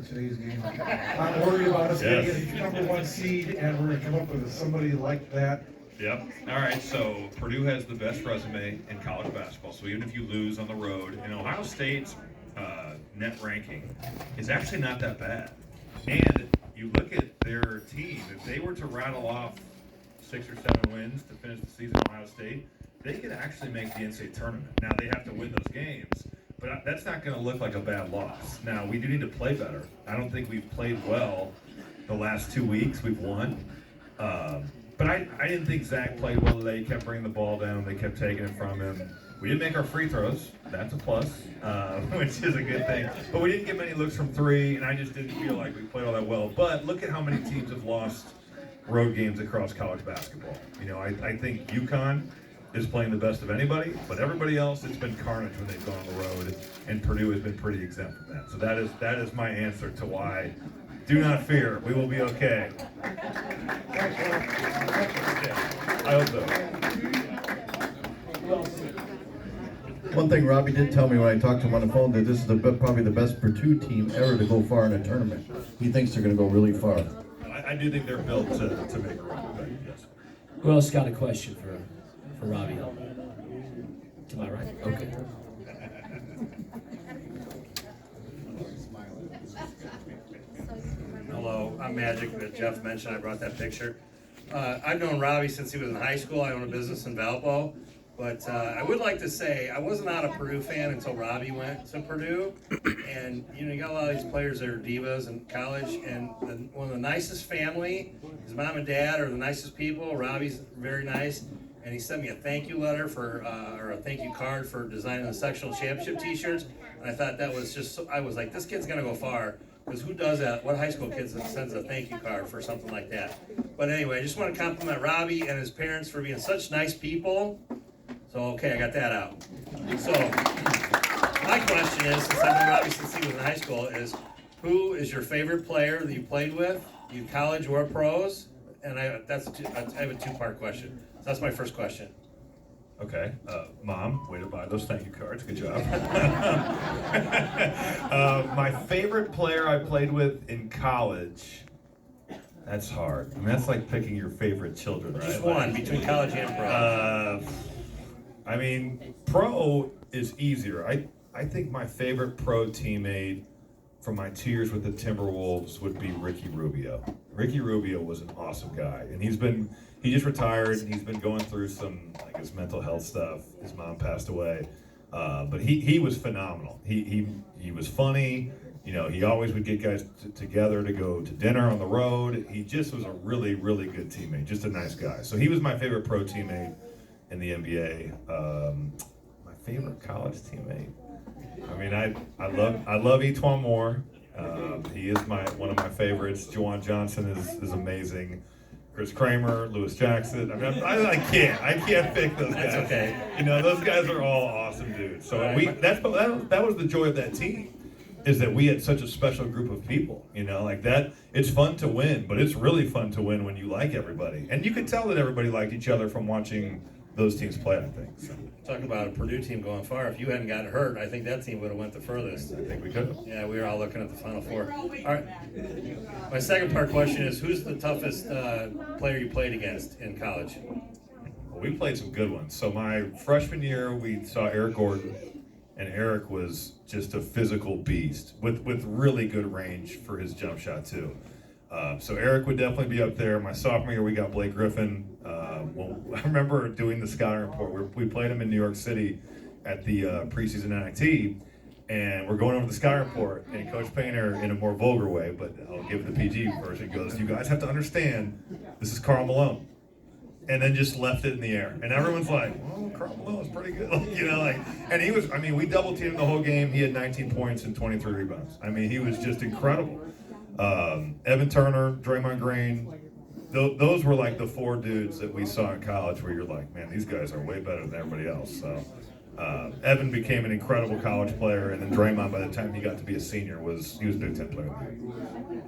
Today's game. I'm worried about us getting a number one seed, and we're going to come up with somebody like that. Yep. All right. So Purdue has the best resume in college basketball. So even if you lose on the road, and Ohio State's net ranking is actually not that bad. And you look at their team; if they were to rattle off 6 or 7 wins to finish the season, Ohio State, they could actually make the NCAA tournament. Now they have to win those games. But that's not going to look like a bad loss. Now, we do need to play better. I don't think we've played well the last 2 weeks. We've won. But I didn't think Zach played well today. He kept bringing the ball down. They kept taking it from him. We didn't make our free throws. That's a plus, which is a good thing. But we didn't get many looks from three, and I just didn't feel like we played all that well. But look at how many teams have lost road games across college basketball. You know, I think UConn is playing the best of anybody, but everybody else, it's been carnage when they've gone on the road, and Purdue has been pretty exempt from that. So that is my answer to why. Do not fear, we will be okay. I hope so. One thing Robbie did tell me when I talked to him on the phone, that this is probably the best Purdue team ever to go far in a tournament. He thinks they're going to go really far. I do think they're built to make a run, but yes. Who else got a question for Robbie Hummel? To my right? Okay. Hello, I'm Magic, that Jeff mentioned. I brought that picture. I've known Robbie since he was in high school. I own a business in Valpo. But I would like to say I was not a Purdue fan until Robbie went to Purdue. And, you know, you got a lot of these players that are divas in college. And one of the nicest family, his mom and dad are the nicest people. Robbie's very nice. And he sent me a thank you letter or a thank you card for designing the sectional championship t-shirts. And I thought that was just, I was like, this kid's going to go far. Because who does that? What high school kid sends a thank you card for something like that? But anyway, I just want to compliment Robbie and his parents for being such nice people. So, okay, I got that out. So, my question is, since I've known Robbie since he was in high school, is who is your favorite player that you played with, you college or pros? And I have a two-part question. So that's my first question. Okay, Mom, way to buy those thank you cards. Good job. My favorite player I played with in college. That's hard. I mean, that's like picking your favorite children, right? Just one, between college and pro. I mean, pro is easier. I think my favorite pro teammate from my 2 years with the Timberwolves would be Ricky Rubio. Ricky Rubio was an awesome guy, and he just retired, and he's been going through some, I guess, mental health stuff. His mom passed away, but he was phenomenal. He was funny. You know, he always would get guys together to go to dinner on the road. He just was a really, really good teammate, just a nice guy. So he was my favorite pro teammate in the NBA. My favorite college teammate. I mean, I love Etwan Moore. He is one of my favorites. Juwan Johnson is amazing. Chris Kramer, Lewis Jackson. I mean, I can't pick those guys. That's okay. You know, those guys are all awesome dudes. So that was the joy of that team, is that we had such a special group of people. You know, like that. It's fun to win, but it's really fun to win when you like everybody, and you could tell that everybody liked each other from watching those teams play, I think. So. Talking about a Purdue team going far, if you hadn't gotten hurt, I think that team would have went the furthest. I think we could have. Yeah, we were all looking at the Final Four. All right. My second part question is, who's the toughest player you played against in college? Well, we played some good ones. So my freshman year, we saw Eric Gordon, and Eric was just a physical beast with really good range for his jump shot too. So Eric would definitely be up there. My sophomore year, we got Blake Griffin. I remember doing the scouting report. We played him in New York City at the preseason NIT, and we're going over the scouting report, and Coach Painter, in a more vulgar way, but I'll give it the PG version, goes, "You guys have to understand, this is Karl Malone." And then just left it in the air. And everyone's like, well, Karl Malone's pretty good. You know, like, and we double teamed the whole game. He had 19 points and 23 rebounds. I mean, he was just incredible. Evan Turner, Draymond Green, those were like the 4 dudes that we saw in college where you're like, man, these guys are way better than everybody else. So Evan became an incredible college player, and then Draymond, by the time he got to be a senior, he was Big Ten Player of the Year.